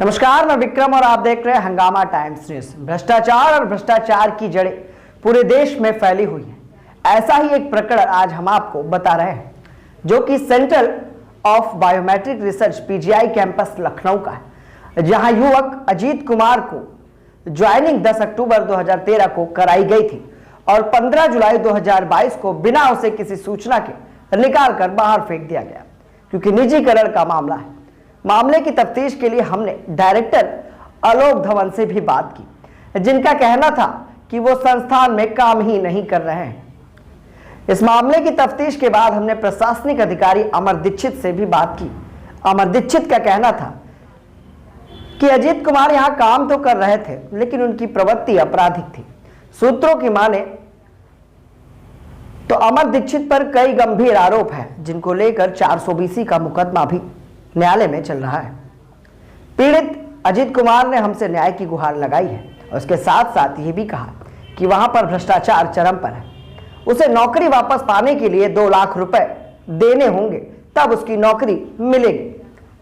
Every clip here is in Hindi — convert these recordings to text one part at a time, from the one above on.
नमस्कार, मैं विक्रम और आप देख रहे हैं हंगामा टाइम्स न्यूज। भ्रष्टाचार और भ्रष्टाचार की जड़ें पूरे देश में फैली हुई हैं। ऐसा ही एक प्रकरण आज हम आपको बता रहे हैं, जो कि centre of biometric research PGI campus Lucknow का है, जहां युवक अजीत कुमार को ज्वाइनिंग 10 अक्टूबर 2013 को कराई गई थी और 15 जुलाई 2022 को बिना उसे किसी सूचना के निकाल कर बाहर फेंक दिया गया, क्योंकि निजीकरण का मामला है। मामले की तफ्तीश के लिए हमने डायरेक्टर आलोक धवन से भी बात की, जिनका कहना था कि वो संस्थान में काम ही नहीं कर रहे हैं। इस मामले की तफ्तीश के बाद हमने प्रशासनिक अधिकारी अमर दीक्षित से भी बात की। अमर दीक्षित का कहना था कि अजीत कुमार यहां काम तो कर रहे थे, लेकिन उनकी प्रवृत्ति आपराधिक थी। सूत्रों की माने तो अमर दीक्षित पर कई गंभीर आरोप हैं, जिनको लेकर 420 का मुकदमा भी न्यायालय में चल रहा है। पीड़ित अजीत कुमार ने हमसे न्याय की गुहार लगाई है और उसके साथ साथ ये भी कहा कि वहां पर भ्रष्टाचार चरम पर है। उसे नौकरी वापस पाने के लिए 2 लाख रुपए देने होंगे, तब उसकी नौकरी मिलेगी।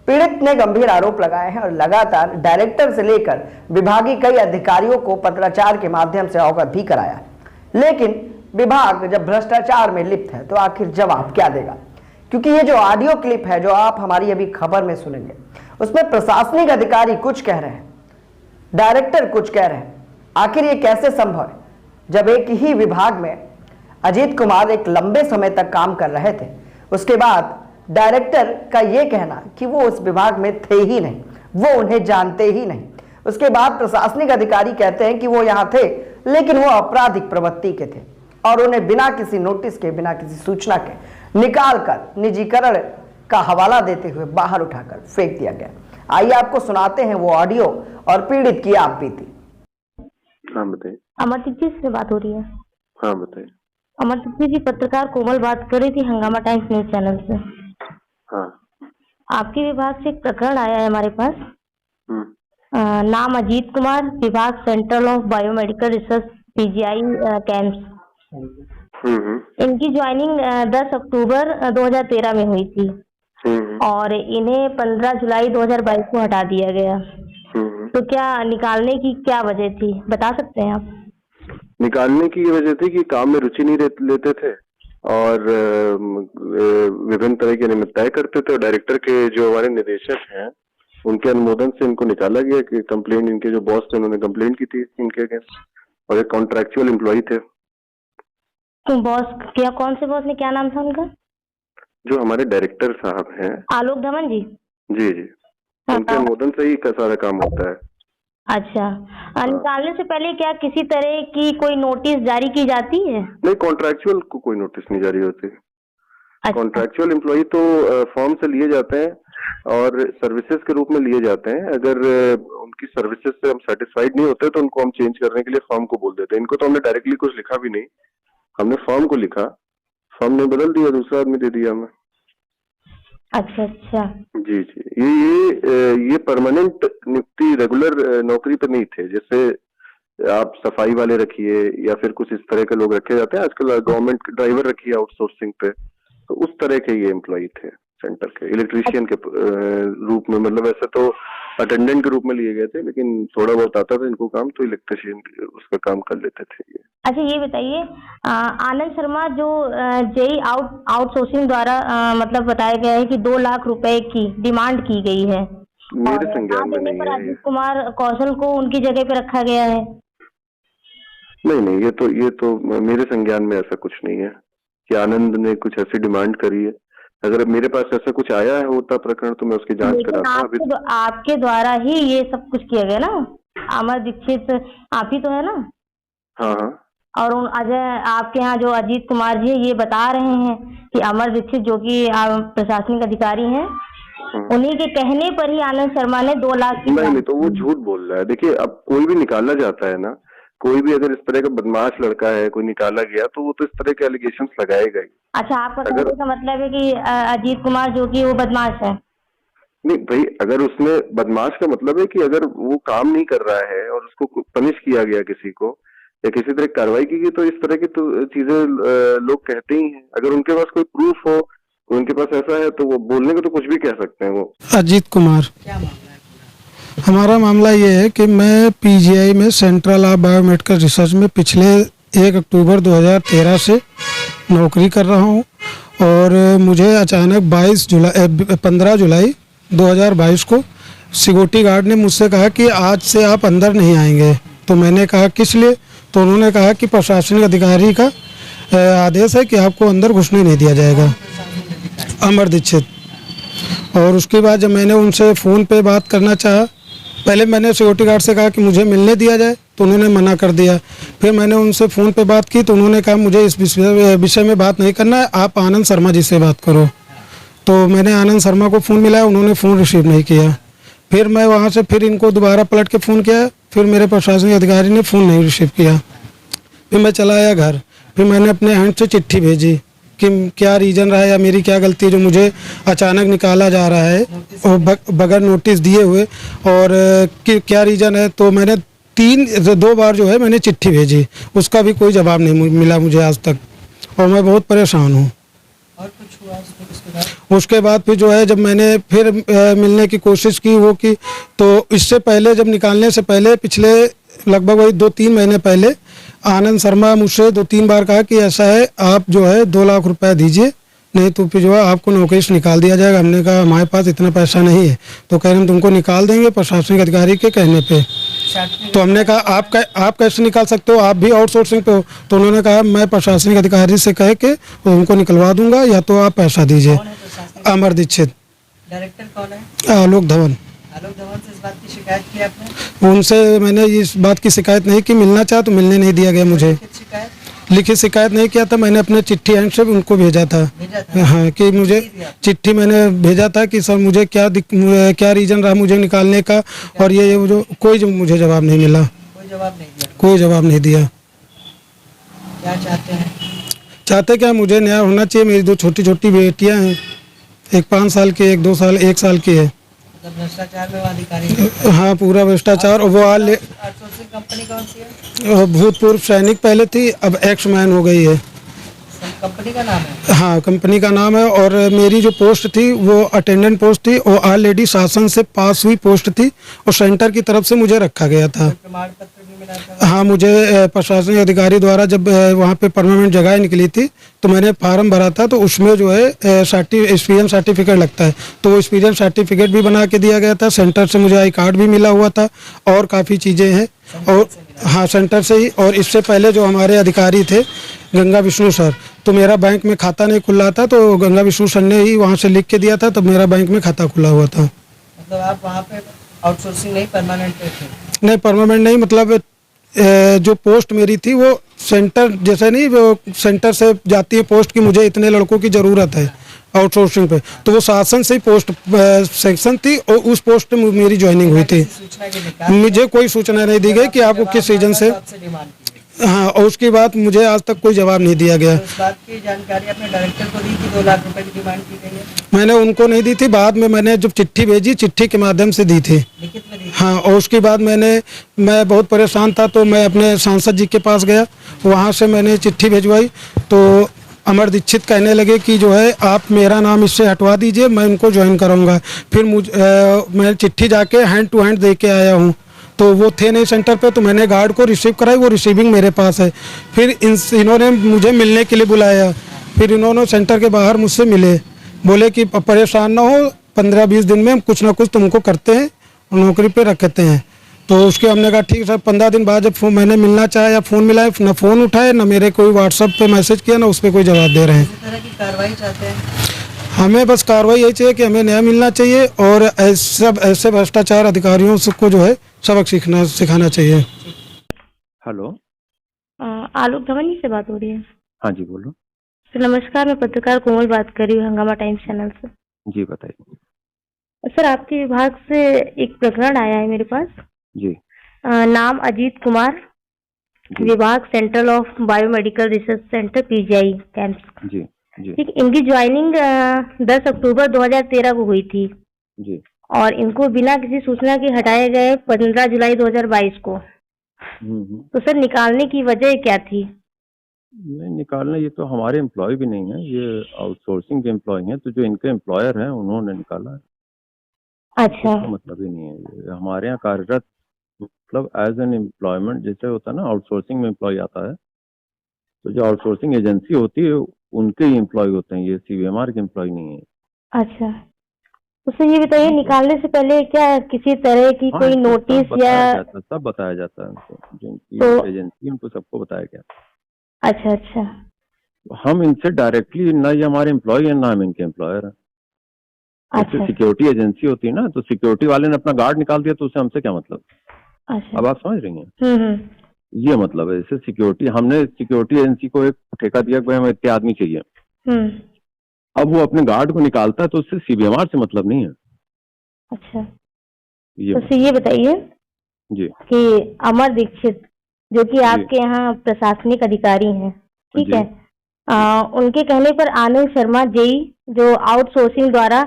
पीड़ित ने गंभीर आरोप लगाए हैं और लगातार डायरेक्टर से लेकर विभागीय कई अधिकारियों को पत्राचार के माध्यम से अवगत भी कराया, लेकिन विभाग जब भ्रष्टाचार में लिप्त है तो आखिर जवाब क्या देगा? क्योंकि ये जो ऑडियो क्लिप है, जो आप हमारी अभी खबर में सुनेंगे, उसमें प्रशासनिक अधिकारी कुछ कह रहे हैं, डायरेक्टर कुछ कह रहे हैं। आखिर ये कैसे संभव है, जब एक ही विभाग में अजीत कुमार एक लंबे समय तक काम कर रहे थे, उसके बाद डायरेक्टर का ये कहना कि वो उस विभाग में थे ही नहीं, वो उन्हें जानते ही नहीं। उसके बाद प्रशासनिक अधिकारी कहते हैं कि वो यहाँ थे, लेकिन वो आपराधिक प्रवृत्ति के थे और उन्हें बिना किसी नोटिस के, बिना किसी सूचना के निकाल कर निजीकरण का हवाला देते हुए बाहर उठाकर फेंक दिया गया। आइए आपको सुनाते हैं वो ऑडियो और पीड़ित की आप बीती। हाँ बताइए। अमर दीक्षित से बात हो रही है? हाँ बताइए। अमर दीक्षित जी, पत्रकार कोमल बात कर रही थी हंगामा टाइम्स न्यूज चैनल से। हाँ। आपके विभाग से एक प्रकरण आया है हमारे पास। नाम अजीत कुमार, विभाग central of biomedical research PGI camps. इनकी ज्वाइनिंग 10 अक्टूबर 2013 में हुई थी और इन्हें 15 जुलाई 2022 को हटा दिया गया। तो क्या निकालने की क्या वजह थी, बता सकते हैं आप? निकालने की ये वजह थी कि काम में रुचि नहीं लेते थे और विभिन्न तरह की अनियमितताएं करते थे। और डायरेक्टर के जो हमारे निदेशक हैं, उनके अनुमोदन से इनको निकाला गया कि कंप्लेंट, इनके जो बॉस थे उन्होंने कंप्लेंट की थी इनके अगेंस्ट, और एक कॉन्ट्रैक्चुअल एम्प्लॉय थे। तो बॉस क्या, कौन से बॉस ने, क्या नाम था उनका? जो हमारे डायरेक्टर साहब हैं, आलोक धवन जी। जी जी, उनके अनुमोदन से ही सारा काम होता है। अच्छा, निकालने से पहले क्या किसी तरह की कोई नोटिस जारी की जाती है? नहीं, कॉन्ट्रैक्चुअल को कोई नोटिस नहीं जारी होती। अच्छा। कॉन्ट्रैक्चुअल एम्प्लॉय तो फॉर्म से लिए जाते हैं और सर्विसेज के रूप में लिए जाते हैं। अगर उनकी सर्विसेज से हम सेटिस्फाइड नहीं होते तो उनको हम चेंज करने के लिए फॉर्म को बोल देते हैं। इनको तो हमने डायरेक्टली कुछ लिखा भी नहीं, हमने फॉर्म को लिखा, फॉर्म ने बदल दिया, दूसरा आदमी दे दिया हमें। अच्छा अच्छा। जी जी, ये परमानेंट नियुक्ति रेगुलर नौकरी पे नहीं थे। जैसे आप सफाई वाले रखिए या फिर कुछ इस तरह के लोग रखे जाते हैं आजकल, गवर्नमेंट ड्राइवर रखिए आउटसोर्सिंग पे, तो उस तरह के ये एम्प्लॉय थे सेंटर के, इलेक्ट्रीशियन के रूप में। मतलब वैसे तो अटेंडेंट के रूप में लिए गए थे, लेकिन थोड़ा बहुत आता था इनको काम, तो इलेक्ट्रीशियन उसका काम कर लेते थे ये। अच्छा, ये बताइए, आनंद शर्मा जो जेई आउटसोर्सिंग द्वारा मतलब बताया गया है कि 2 लाख रुपए की डिमांड की गई है, मेरे संज्ञान में नहीं है। अजीत कुमार कौशल को उनकी जगह पे रखा गया है। नहीं, ये तो मेरे संज्ञान में ऐसा कुछ नहीं है कि आनंद ने कुछ ऐसी डिमांड करी है। अगर मेरे पास ऐसा कुछ आया है होता प्रकरण तो मैं उसकी जांच कराता। आपके द्वारा ही ये सब कुछ किया गया ना? अमर दीक्षित आप ही तो है ना? हाँ हाँ। और अजय, आपके यहाँ जो अजीत कुमार जी ये बता रहे हैं कि अमर दीक्षित जो कि प्रशासनिक अधिकारी हैं, उन्हीं के कहने पर ही आनंद शर्मा ने 2 लाख की। नहीं, तो वो झूठ बोल रहा है। देखिए, अब कोई भी निकाला जाता है ना, कोई भी अगर इस तरह का बदमाश लड़का है, कोई निकाला गया, तो वो तो इस तरह के एलिगेशंस लगाएगा ही। अच्छा, आपका कहने का मतलब है कि अजीत कुमार जो कि वो बदमाश है? नहीं भाई, अगर उसमें बदमाश का मतलब है कि अगर वो काम नहीं कर रहा है और उसको पनिश किया गया किसी को या किसी तरह कार्रवाई की गई, तो इस तरह की तो चीजें लोग कहते ही हैं। अगर उनके पास कोई प्रूफ हो, उनके पास ऐसा है, तो वो बोलने को तो कुछ भी कह सकते हैं। वो अजीत कुमार, क्या मामला है? हमारा मामला ये है कि मैं पीजीआई में सेंट्रल ऑफ बायोमेडिकल रिसर्च में पिछले 1 अक्टूबर 2013 से नौकरी कर रहा हूँ और मुझे अचानक 15 जुलाई 2022 को सिक्योरिटी गार्ड ने मुझसे कहा कि आज से आप अंदर नहीं आएंगे। तो मैंने कहा किस लिए? तो उन्होंने कहा कि प्रशासनिक अधिकारी का आदेश है कि आपको अंदर घुसने नहीं दिया जाएगा। अमर दीक्षित। और उसके बाद जब मैंने उनसे फ़ोन पे बात करना चाहा, पहले मैंने सिक्योरिटी गार्ड से कहा कि मुझे मिलने दिया जाए, तो उन्होंने मना कर दिया। फिर मैंने उनसे फ़ोन पे बात की तो उन्होंने कहा मुझे इस विषय में बात नहीं करना है, आप आनंद शर्मा जी से बात करो। तो मैंने आनंद शर्मा को फ़ोन मिलाया, उन्होंने फ़ोन रिसीव नहीं किया। फिर मैं वहाँ से फिर इनको दोबारा पलट के फ़ोन किया, फिर मेरे प्रशासनिक अधिकारी ने फ़ोन नहीं रिसीव किया। फिर मैं चला आया घर। फिर मैंने अपने हैंड से चिट्ठी भेजी कि क्या रीज़न रहा है या मेरी क्या गलती है जो मुझे अचानक निकाला जा रहा है और बगैर नोटिस दिए हुए, और कि क्या रीज़न है। तो मैंने 2 बार जो है मैंने चिट्ठी भेजी, उसका भी कोई जवाब नहीं मिला मुझे आज तक, और मैं बहुत परेशान हूँ। और कुछ हुआ उसके बाद फिर जो है जब मैंने फिर मिलने की कोशिश की वो की, तो इससे पहले जब निकालने से पहले पिछले लगभग वही 2-3 महीने पहले आनंद शर्मा मुझसे 2-3 बार कहा कि ऐसा है आप जो है 2 लाख रुपए दीजिए, नहीं तो फिर जो है आपको नौकरी से निकाल दिया जाएगा। हमने कहा हमारे पास इतना पैसा नहीं है। तो कह रहे हम तुमको निकाल देंगे प्रशासनिक अधिकारी के कहने पे। तो हमने कहा आप कैसे निकाल सकते हो, आप भी आउटसोर्सिंग पे हो। तो उन्होंने कहा मैं प्रशासनिक अधिकारी से कह के उनको निकलवा दूंगा, या तो आप पैसा दीजिए। अमर दीक्षित। डायरेक्टर कौन है? आलोक धवन। आलोक धवन से इस बात की शिकायत की आपने? उनसे मैंने इस बात की शिकायत नहीं की, मिलना चाहा तो मिलने नहीं दिया गया मुझे। लिखित शिकायत नहीं किया था, मैंने अपने चिट्ठी हैंड से उनको भेजा था। हाँ, कि मुझे चिट्ठी मैंने भेजा था कि सर मुझे क्या रीज़न रहा मुझे निकालने का, और ये जो मुझे जवाब नहीं मिला। कोई जवाब नहीं दिया। क्या चाहते हैं? चाहते क्या, मुझे न्याय होना चाहिए। मेरी 2 छोटी छोटी बेटियाँ हैं, एक 5 साल की, एक 1 साल की है। भ्रष्टाचार में अधिकारी? हाँ, पूरा भ्रष्टाचार। और वो आउटसोर्सिंग कंपनी कौन सी है? भूतपूर्व सैनिक पहले थी, अब एक्समैन हो गई है। कंपनी का नाम है? हाँ, कंपनी का नाम है। और मेरी जो पोस्ट थी वो अटेंडेंट पोस्ट थी, और ऑलरेडी शासन से पास हुई पोस्ट थी, और सेंटर की तरफ से मुझे रखा गया था। प्रमाण पत्र भी मिला था? हाँ, मुझे प्रशासनिक अधिकारी द्वारा जब वहाँ पे परमानेंट जगह निकली थी तो मैंने फार्म भरा था, तो उसमें जो है एक्सपीरियंस सर्टिफिकेट लगता है, तो वो एक्सपीरियंस सर्टिफिकेट भी बना के दिया गया था। सेंटर से मुझे आई कार्ड भी मिला हुआ था, और काफ़ी चीज़ें हैं। और हाँ, सेंटर से ही। और इससे पहले जो हमारे अधिकारी थे गंगा विष्णु सर, तो मेरा बैंक में खाता नहीं खुल रहा था, तो गंगा विष्णु सर ने ही वहाँ से लिख के दिया था, तब मेरा बैंक में खाता खुला हुआ था। मतलब आप वहाँ पे आउटसोर्सिंग नहीं, परमानेंट पे थे? नहीं, परमानेंट नहीं, मतलब जो पोस्ट मेरी थी वो सेंटर जैसे नहीं, वो सेंटर से जाती है पोस्ट की मुझे इतने लड़कों की ज़रूरत है आउटसोर्सिंग पे, तो वो शासन से ही पोस्ट सेक्शन थी, और उस पोस्ट पे मेरी ज्वाइनिंग हुई थी। मुझे कोई सूचना नहीं दी गई कि आपको किस रीजन से। हाँ, और उसके बाद मुझे आज तक कोई जवाब नहीं दिया गया। तो इस बात की जानकारी आपने डायरेक्टर को दी कि 2 लाख रुपए की डिमांड की गई है? मैंने उनको नहीं दी थी, बाद में मैंने जब चिट्ठी भेजी, चिट्ठी के माध्यम से दी थी। लिखित में दी? हाँ, और उसके बाद मैं बहुत परेशान था, तो मैं अपने सांसद जी के पास गया, वहाँ से मैंने चिट्ठी भिजवाई। तो अमर दीक्षित कहने लगे कि जो है आप मेरा नाम इससे हटवा दीजिए, मैं उनको ज्वाइन कराऊंगा। फिर मैं चिट्ठी जाके हैंड टू हैंड दे के आया हूँ, तो वो थे नहीं सेंटर पे, तो मैंने गार्ड को रिसीव कराई, वो रिसीविंग मेरे पास है। फिर इन्होंने मुझे मिलने के लिए बुलाया, फिर इन्होंने सेंटर के बाहर मुझसे मिले, बोले कि परेशान ना हो, 15-20 दिन में हम कुछ ना कुछ तुमको करते हैं, नौकरी पे रखते हैं। तो उसके हमने कहा ठीक सर। 15 दिन बाद जब मैंने मिलना चाहा या फ़ोन मिलाया, ना फ़ोन उठाए, ना मेरे कोई व्हाट्सएप पे मैसेज किया, ना उस पर कोई जवाब दे रहे हैं। किस तरह की कार्रवाई चाहते हैं? हमें बस कार्रवाई यही चाहिए कि हमें न्याय मिलना चाहिए, और ऐसे भ्रष्टाचार अधिकारियों को जो है सबक सिखाना चाहिए। हेलो, आलोक धवन जी से बात हो रही है? हाँ जी, बोलो। सर नमस्कार, मैं पत्रकार कोमल बात कर रही हूँ, हंगामा टाइम्स चैनल से। जी बताइए। सर आपके विभाग से एक प्रकरण आया है मेरे पास। जी। नाम अजीत कुमार, विभाग central of biomedical research centre PGI campus. जी जी। ठीक, इनकी ज्वाइनिंग 10 अक्टूबर 2013 को हुई थी जी। और इनको बिना किसी सूचना के हटाए गए 15 जुलाई 2022 को। तो सर निकालने की वजह क्या थी? नहीं निकालना, ये तो हमारे एम्प्लॉय भी नहीं है, ये आउटसोर्सिंग के एम्प्लॉय हैं, तो जो इनके एम्प्लॉयर हैं उन्होंने निकाला है। अच्छा इसका मतलब ही नहीं है। ये हमारे यहाँ कार्यरत मतलब एज एन एम्प्लॉयमेंट जैसे होता है ना, आउटसोर्सिंग में एम्प्लॉय आता है, तो जो आउटसोर्सिंग एजेंसी होती है उनके ही एम्प्लॉय होते हैं, ये सीवीएमआर के एम्प्लॉय नहीं है। अच्छा, उससे ये बताइए निकालने से पहले क्या किसी तरह की हाँ, कोई इनको सब नोटिस बताया या जाता है, सब बताया जाता है उनको, जिनकी तो एजेंसी उनको सबको बताया गया। अच्छा अच्छा हम इनसे डायरेक्टली, ना ये हमारे एम्प्लॉय है ना हम इनके एम्प्लॉयर हैं। जैसे अच्छा सिक्योरिटी एजेंसी होती है ना, तो सिक्योरिटी वाले ने अपना गार्ड निकाल दिया तो उससे हमसे क्या मतलब। अच्छा अब आप समझ रही हैं, हम्म। ये मतलब है। जैसे सिक्योरिटी, हमने सिक्योरिटी एजेंसी को एक ठेका दिया कि भाई हमें इतने आदमी चाहिए, हम्म। अब वो अपने गार्ड को निकालता है तो उससे सीबीएमआर से मतलब नहीं है। अच्छा, ये तो मतलब ये बताइए जी कि अमर दीक्षित जो कि जी आपके यहाँ प्रशासनिक अधिकारी हैं, ठीक जी है, उनके कहने पर आनंद शर्मा जेई जो आउटसोर्सिंग द्वारा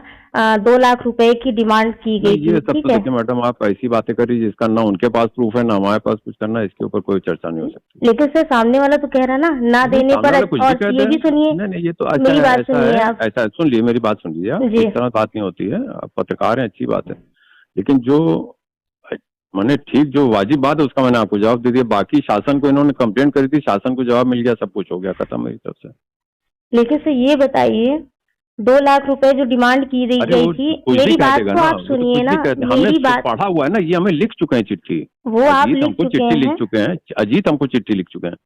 2 लाख रुपए की डिमांड की गई नहीं, ये थी, सब ठीक तो है, देखिए मैडम, आप ऐसी बातें करिए जिसका ना उनके पास प्रूफ है ना हमारे पास कुछ करना है, इसके ऊपर कोई चर्चा नहीं हो सकती। लेकिन सर सामने वाला तो कह रहा ना नहीं, देने सामने पर। वाला कुछ भी और कहते ये हैं। भी सुनिए, नहीं नहीं, ये तो अच्छा मेरी है, बात ऐसा सुनिए है, आप। ऐसा सुन लिए, मेरी बात सुन लीजिए आप, जी इस तरह बात नहीं होती है, आप पत्रकार हैं, अच्छी बात है, लेकिन जो मैंने ठीक जो वाजिब बात है उसका मैंने आपको जवाब दे दिया। बाकी शासन को इन्होंने कंप्लेंट करी थी, शासन को जवाब मिल गया, सब कुछ हो गया, खत्म मेरी तरफ से। लेकिन सर ये बताइए 2 लाख रुपए जो डिमांड की अरे गई वो थी, कुछ भी मेरी कह बात देगा तो ना, आप वो तो सुनिए कुछ ना, भी कहते, हमने मेरी तो बात पढ़ा हुआ है ना, ये हमें लिख चुके हैं चिट्ठी, वो आप अजीत लिख हमको चुके चिट्ठी लिख हैं। चुके हैं, अजीत हमको चिट्ठी लिख चुके हैं।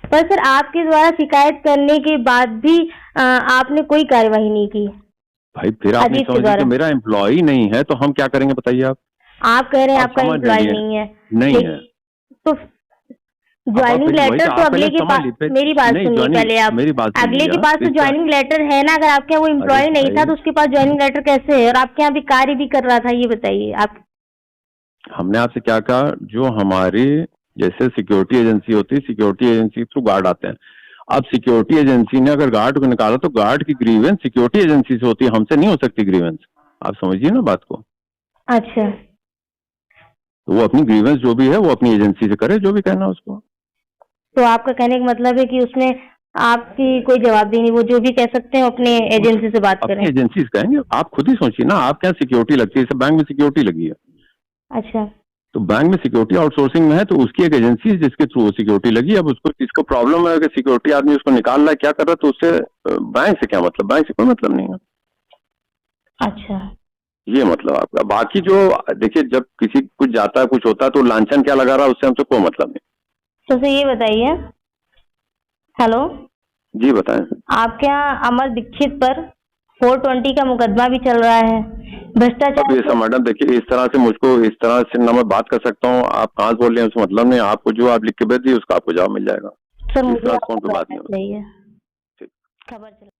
पर सर आपके द्वारा शिकायत करने के बाद भी आपने कोई कार्यवाही नहीं की भाई फिर आप नहीं अजीत के समझ रहे कि द्वारा। मेरा एम्प्लॉय नहीं है तो हम क्या करेंगे बताइए आप। आप कह रहे हैं आप आपका समझ एम्प्लॉय लीजिए, नहीं है, नहीं लेकिन है। तो अब आप ज्वाइनिंग फिर वही लेटर तो तो आप अगले पहले के समझ पास, लीजिए। मेरी बात नहीं, सुनिए ज्वाइनिंग, पहले आप। मेरी बात सुन अगले लीजिए के पास तो इसका। ज्वाइनिंग लेटर है ना, अगर आपके यहाँ वो अरे एम्प्लॉय नहीं था भाई, तो उसके पास ज्वाइनिंग लेटर कैसे है, और आपके यहाँ भी कार्य भी कर रहा था, ये बताइए आप। हमने आपसे क्या कहा, जो हमारी जैसे सिक्योरिटी एजेंसी होती है, सिक्योरिटी एजेंसी थ्रू गार्ड आते हैं। अब सिक्योरिटी एजेंसी ने अगर गार्ड को निकाला तो गार्ड की ग्रीवेंस सिक्योरिटी एजेंसी से होती है, हमसे नहीं हो सकती ग्रीवेंस। आप समझिए ना बात को। अच्छा, तो वो अपनी ग्रीवेंस जो भी है वो अपनी एजेंसी से करे, जो भी कहना है उसको। तो आपका कहने का मतलब है कि उसमें आपकी कोई जवाबदेही नहीं, वो जो भी कह सकते हैं अपने एजेंसी से बात करें। अपनी एजेंसी से कहेंगे। आप खुद ही सोचिए ना, आप क्या सिक्योरिटी लगती है, जैसे बैंक में सिक्योरिटी लगी है, अच्छा, तो बैंक में सिक्योरिटी आउटसोर्सिंग में है, तो उसकी एक एजेंसी है जिसके थ्रू सिक्योरिटी लगी। अब उसको किसको प्रॉब्लम है कि सिक्योरिटी आदमी उसको निकाल रहा है, क्या कर रहा है, तो उससे बैंक से क्या मतलब, बैंक से कोई मतलब नहीं है। अच्छा, ये मतलब आपका। बाकी जो देखिए, जब किसी कुछ जाता है कुछ होता है तो लांछन क्या लगा रहा है उससे हमसे कोई मतलब नहीं। तो सर ये बताइए, हेलो, जी बताएं। आपके यहाँ अमर दीक्षित पर 420 का मुकदमा भी चल रहा है अब भ्रष्टाचार ये सब मैडम देखिए, इस तरह से मुझको, इस तरह से ना मैं बात कर सकता हूँ। आप कहाँ से बोल रहे हैं उसका मतलब नहीं, आपको जो आप लिख के भेज दिए उसका आपको जवाब मिल जाएगा। सर इस मुझे तरह से आपको फोन पे बात नहीं होती। चाहिए ठीक। खबर चला।